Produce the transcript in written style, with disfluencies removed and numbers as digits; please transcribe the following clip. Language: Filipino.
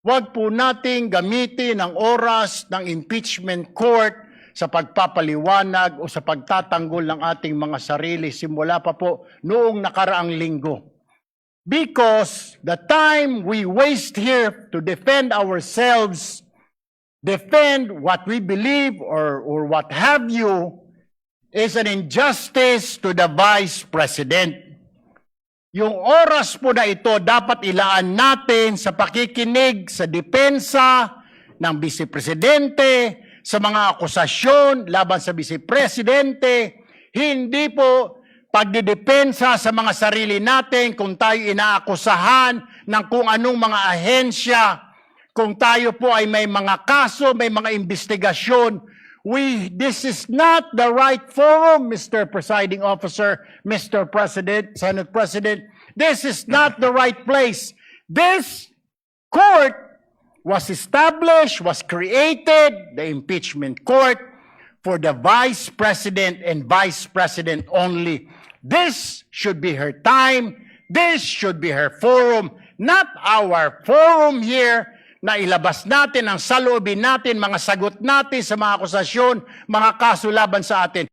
Huwag po nating gamitin ang oras ng impeachment court sa pagpapaliwanag o sa pagtatanggol ng ating mga sarili simula pa po noong nakaraang linggo. Because the time we waste here to defend ourselves, defend what we believe or what have you, is an injustice to the Vice President. Yung oras po na ito dapat ilaan natin sa pakikinig sa depensa ng Vice Presidente, sa mga akusasyon laban sa Vice Presidente, hindi po pagdidepensa sa mga sarili natin kung tayo inaakusahan ng kung anong mga ahensya, kung tayo po ay may mga kaso, may mga investigasyon. This is not the right forum, Mr. Presiding Officer, Mr. President, Senate President. This is not the right place. This court was established, was created, the impeachment court, for the Vice President and Vice President only. This should be her time. This should be her forum, not our forum here na ilabas natin ang saloobin natin, mga sagot natin sa mga akusasyon, mga kaso laban sa atin.